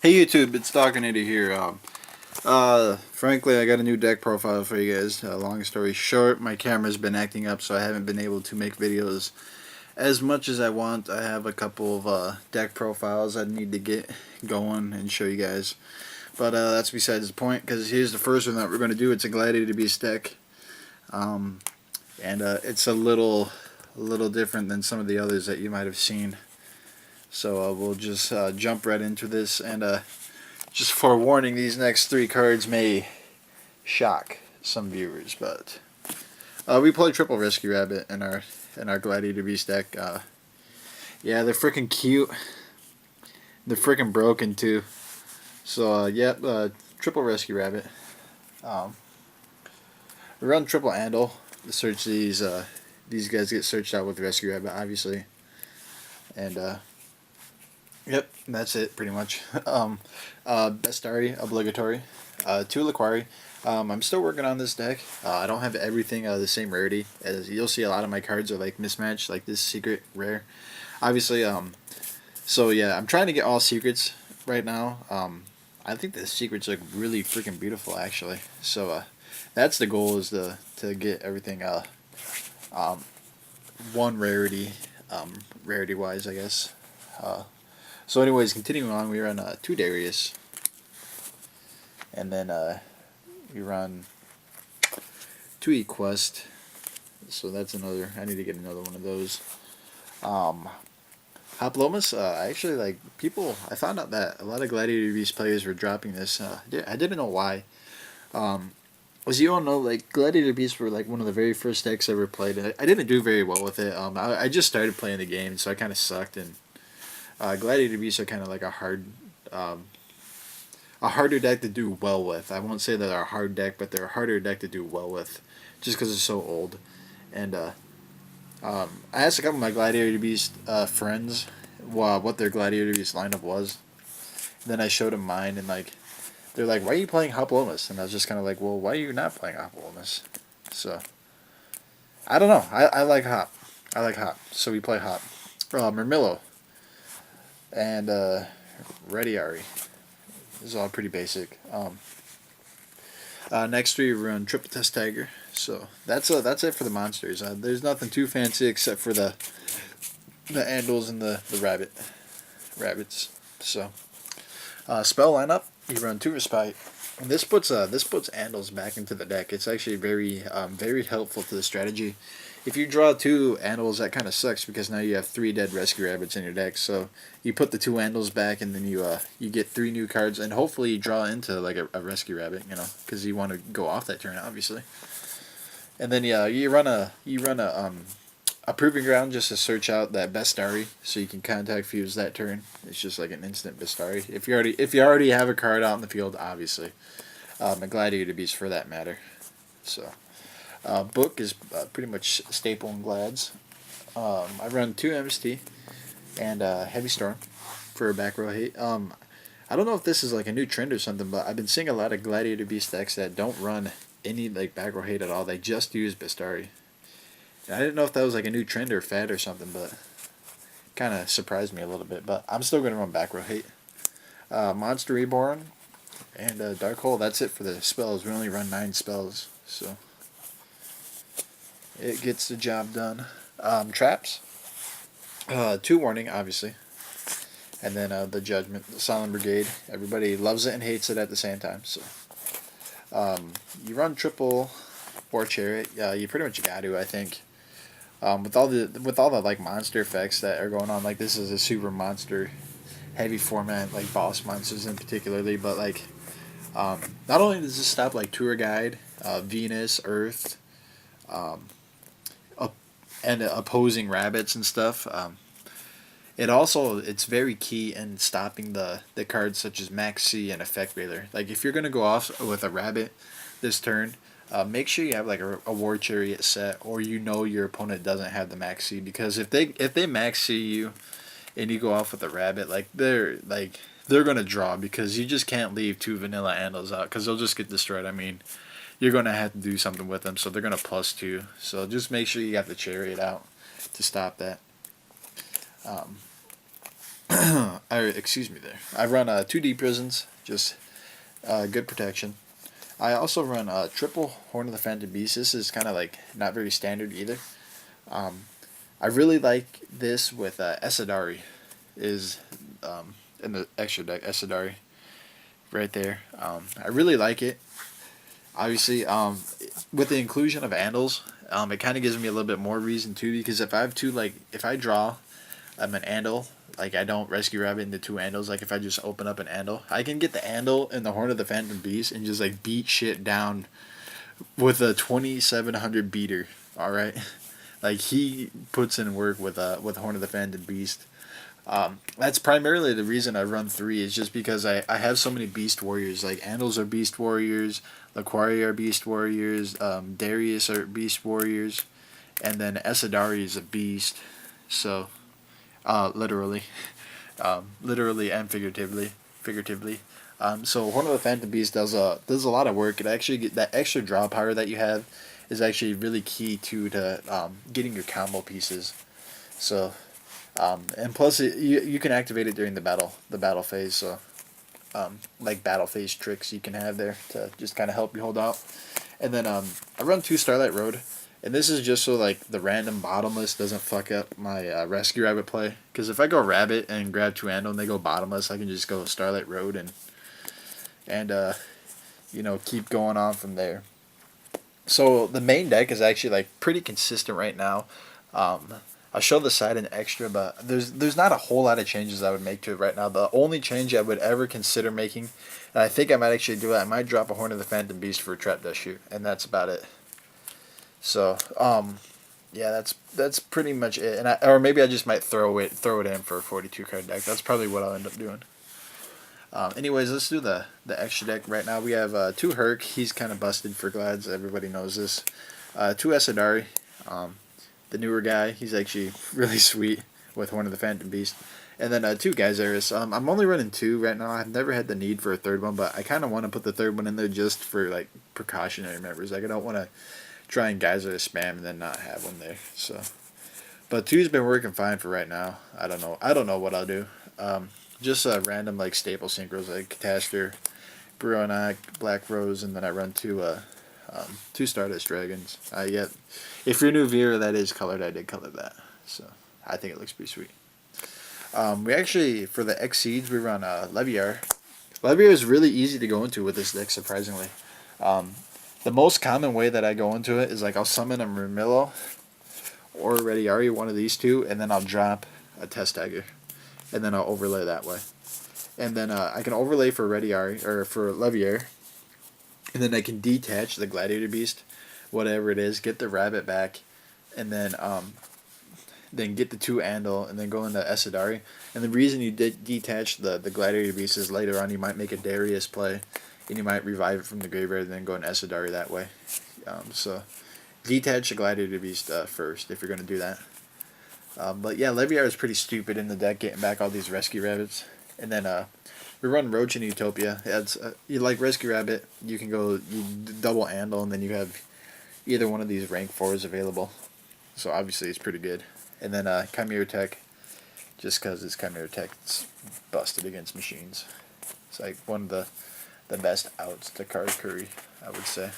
Hey YouTube, it's TheHawkinator here. Frankly, I got a new deck profile for you guys. Long story short, my camera's been acting up, so I haven't been able to make videos as much as I want. I have a couple of deck profiles I need to get going and show you guys. But that's besides the point, because here's the first one that we're going to do. It's a Gladiator Beast deck. It's a little different than some of the others that you might have seen. So we'll just jump right into this, and just forewarning, these next three cards may shock some viewers, but we play triple Rescue Rabbit in our Gladiator Beast deck. Yeah, they're freaking cute. They're freaking broken too. So triple Rescue Rabbit. We run triple Andal to search these. These guys get searched out with Rescue Rabbit, obviously, and yep, that's it pretty much. Bestari, obligatory. Two Laquari. I'm still working on this deck. I don't have everything the same rarity. As you'll see, a lot of my cards are like mismatched, like this secret rare. Obviously, so yeah, I'm trying to get all secrets right now. I think the secrets look really freaking beautiful, actually. So that's the goal, is to get everything one rarity, rarity wise, I guess. So anyways, continuing on, we run two Darius, and then we run two Equest. So that's another. I need to get another one of those. Hoplomus. Actually, like people, I found out that a lot of Gladiator Beast players were dropping this. I didn't know why. As you all know, like Gladiator Beasts were like one of the very first decks I ever played. I didn't do very well with it. I just started playing the game, so I kind of sucked. And Gladiator Beasts are kind of like a harder deck to do well with. I won't say that they're a hard deck, but they're a harder deck to do well with, just because it's so old. And I asked a couple of my Gladiator Beast friends what their Gladiator Beast lineup was. And then I showed them mine, and like they're like, "Why are you playing Hoplomus?" And I was just kind of like, "Well, why are you not playing Hoplomus?" So I don't know. I like Hop. I like Hop. So we play Hop. Mermillo and Rediari. This is all pretty basic. Next we run Triple Test Tiger. So that's it for the monsters. There's nothing too fancy except for the Andals and the rabbits. So spell lineup, you run two Respite. And this puts Andals back into the deck. It's actually very helpful to the strategy. If you draw two Andals, that kind of sucks, because now you have three dead Rescue Rabbits in your deck. So you put the two Andals back, and then you get three new cards, and hopefully you draw into like a Rescue Rabbit, because you want to go off that turn, obviously. And then you run a Proving Ground just to search out that Bestari, so you can contact fuse that turn. It's just like an instant Bestari. If you already have a card out in the field, obviously. A Gladiator Beast for that matter. So book is pretty much staple in Glads. I run two MST and Heavy Storm for back row hate. I don't know if this is like a new trend or something, but I've been seeing a lot of Gladiator Beast decks that don't run any like back row hate at all. They just use Bestari. I didn't know if that was like a new trend or fad or something, but kind of surprised me a little bit. But I'm still going to run back row hate. Monster Reborn and Dark Hole. That's it for the spells. We only run 9 spells, so it gets the job done. Traps. 2 Warning, obviously. And then the Judgment, the Solemn Brigade. Everybody loves it and hates it at the same time. So you run triple War Chariot. You pretty much got to, I think. With all the like monster effects that are going on, like this is a super monster heavy format, like boss monsters in particularly, but like not only does this stop like Tour Guide, Venus, Earth, and opposing rabbits and stuff, it's very key in stopping the cards such as Max C and Effect Veiler. Like if you're gonna go off with a rabbit this turn, make sure you have like a War Chariot set, or your opponent doesn't have the Max C, because if they Max C you and you go off with a rabbit, they're gonna draw, because you just can't leave 2 vanilla Andals out, because they'll just get destroyed. I mean, you're gonna have to do something with them, so they're gonna +2. So just make sure you have the Chariot out to stop that. Excuse me there. I run 2D prisons, just good protection. I also run triple Horn of the Phantom Beast. This is kind of like not very standard either. Um, I really like this with Esadari, is in the extra deck, Esadari right there. I really like it. Obviously, with the inclusion of Andals, it kind of gives me a little bit more reason too, because if I have two, like, if I draw an Andal, like, I don't Rescue Rabbit into two Andals, like, if I just open up an Andal, I can get the Andal and the Horn of the Phantom Beast and just, like, beat shit down with a 2700 beater, alright? Like, he puts in work with Horn of the Phantom Beast. That's primarily the reason I run three, is just because I have so many Beast Warriors. Like, Andals are Beast Warriors, Laquari are Beast Warriors, Darius are Beast Warriors, and then Esadari is a Beast. So, literally. Literally and figuratively. So Horn of the Phantom Beast does a lot of work. It actually that extra draw power that you have is actually really key to getting your combo pieces. So, and plus you can activate it during the battle phase. So, like battle phase tricks you can have there to just kind of help you hold out. And then I run 2 Starlight Road. And this is just so, like, the random bottomless doesn't fuck up my Rescue Rabbit play. Because if I go Rabbit and grab 2 Andal and they go bottomless, I can just go Starlight Road and keep going on from there. So the main deck is actually, like, pretty consistent right now. I'll show the side in extra, but there's not a whole lot of changes I would make to it right now. The only change I would ever consider making, and I think I might actually do it, I might drop a Horn of the Phantom Beast for a Trap Dust Shoot, and that's about it. So, yeah, that's pretty much it. Or maybe I just might throw it in for a 42 card deck. That's probably what I'll end up doing. Anyways, let's do the extra deck right now. We have 2 Herc. He's kind of busted for Glads. Everybody knows this. 2 Esadari. The newer guy. He's actually really sweet with Horn of the Phantom Beast. And then 2 Geysiris. I'm only running 2 right now. I've never had the need for a third one, but I kind of want to put the third one in there just for, like, precautionary measures. Like, I don't want to try and Geyser spam and then not have one there. So, but 2's been working fine for right now. I don't know what I'll do. Just random, like, staple synchros like Catastor, Bruonak, Black Rose, and then I run 2 Stardust Dragons. If you're a new viewer that is colored, I did color that. So I think it looks pretty sweet. We actually, for the Exceeds, we run Leviar. Leviar is really easy to go into with this deck, surprisingly. The most common way that I go into it is, like, I'll summon a Murmillo or a Rediari, one of these 2, and then I'll drop a Test Tiger, and then I'll overlay that way. And then I can overlay for Rediari, or for Leviar, and then I can detach the Gladiator Beast, whatever it is, get the Rabbit back, and then get the 2 Andal, and then go into Esadari. And the reason you detach the Gladiator Beast is later on you might make a Darius play, and you might revive it from the graveyard and then go in Esadari that way. So detach the Gladiator Beast first if you're going to do that. But yeah, Leviar is pretty stupid in the deck, getting back all these Rescue Rabbits. And then we run Roach and Utopia. It's, you like Rescue Rabbit, you can go double Andal, and then you have either one of these rank 4s available. So obviously it's pretty good. And then Chimera Tech, just because it's Chimera Tech, it's busted against machines. It's like one of the best outs to card curry, I would say.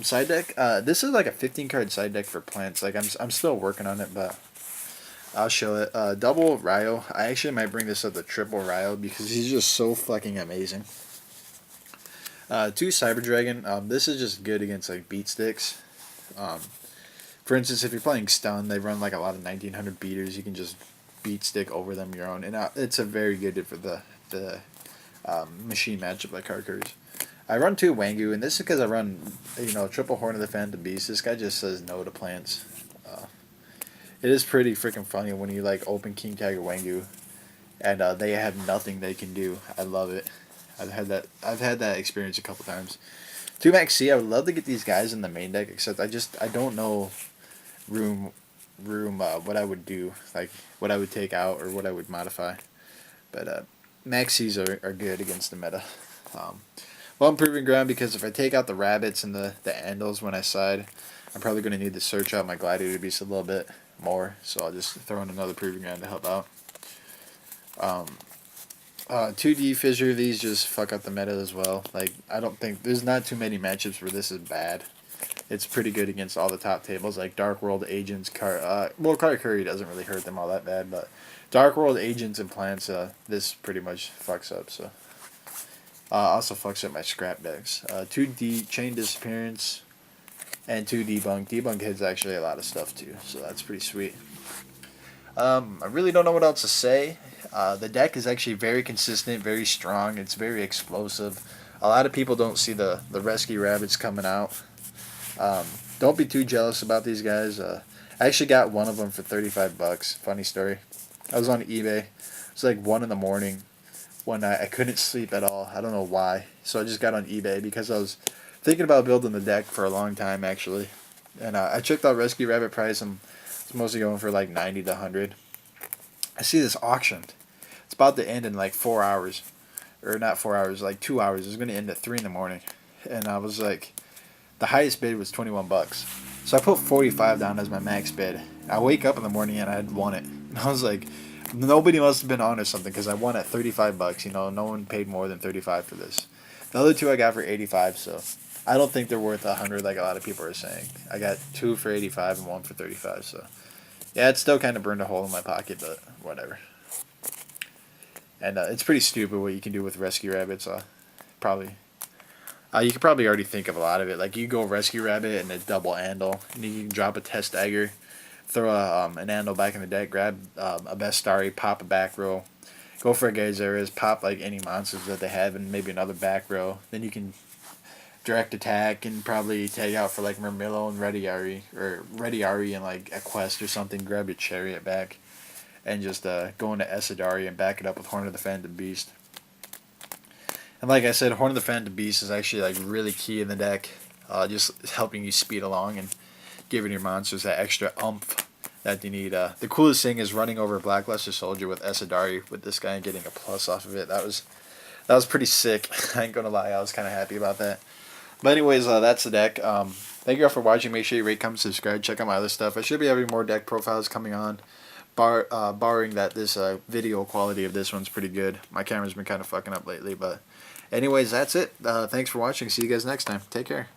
Side deck. This is like a 15 card side deck for plants. Like, I'm still working on it, but I'll show it. Double Ryo. I actually might bring this up to triple Ryo because he's just so fucking amazing. 2 Cyber Dragon. This is just good against, like, beat sticks. For instance, if you're playing stun, they run like a lot of 1900 beaters. You can just beat stick over them your own, and it's a very good for the machine matchup like card curries. I run 2 Wangu, and this is because I run, triple Horn of the Phantom Beast. This guy just says no to plants. It is pretty freaking funny when you, like, open King Tiger Wangu, and they have nothing they can do. I love it. I've had that experience a couple times. 2 Max C. I would love to get these guys in the main deck, except I don't know room what I would do, like what I would take out or what I would modify. But Maxis are good against the meta. Well, I'm proving ground because if I take out the rabbits and the Andals when I side, I'm probably going to need to search out my Gladiator Beast a little bit more, so I'll just throw in another proving ground to help out. 2D Fissure, these just fuck up the meta as well. Like, I don't think, there's not too many matchups where this is bad. It's pretty good against all the top tables, like Dark World Agents, well, Car Curry doesn't really hurt them all that bad, but Dark World Agents and Plants, this pretty much fucks up, so. Also fucks up my scrap decks. 2D Chain Disappearance, and 2 Debunk. Debunk hits actually a lot of stuff too, so that's pretty sweet. I really don't know what else to say. The deck is actually very consistent, very strong. It's very explosive. A lot of people don't see the Rescue Rabbits coming out. Don't be too jealous about these guys. I actually got one of them for 35 bucks. Funny story. I was on eBay. It was like 1 in the morning one night. I couldn't sleep at all. I don't know why. So I just got on eBay because I was thinking about building the deck for a long time actually. And I checked out Rescue Rabbit price. It's mostly going for like 90 to 100. I see this auctioned. It's about to end in like 4 hours. Or not 4 hours, like 2 hours. It's going to end at 3 in the morning. And I was like, the highest bid was 21 bucks. So I put 45 down as my max bid. I wake up in the morning and I had won it. And I was like, nobody must have been on or something because I won at 35 bucks. You know, no one paid more than 35 for this. The other two I got for 85, so I don't think they're worth 100 like a lot of people are saying. I got 2 for 85 and 1 for 35, so yeah, it still kind of burned a hole in my pocket, but whatever. And it's pretty stupid what you can do with Rescue Rabbits. Probably. You could probably already think of a lot of it. Like, you go Rescue Rabbit and a double Andal, and you can drop a Test Dagger, throw an Andal back in the deck, grab a Bestari, pop a back row, go for a Geyseris, pop like any monsters that they have, and maybe another back row. Then you can direct attack and probably take out for like Murmillo and Ready Ari and like a quest or something, grab your Chariot back, and just go into Esadari and back it up with Horn of the Phantom Beast. And like I said, Horn of the Phantom Beast is actually like really key in the deck, just helping you speed along and giving your monsters that extra oomph that you need. The coolest thing is running over Blackluster Soldier with Esadari with this guy and getting a plus off of it. That was pretty sick. I ain't gonna lie, I was kind of happy about that. But anyways, that's the deck. Thank you all for watching. Make sure you rate, comment, subscribe. Check out my other stuff. I should be having more deck profiles coming on. Barring that this video quality of this one's pretty good. My camera's been kind of fucking up lately, but anyways, that's it. Thanks for watching. See you guys next time. Take care.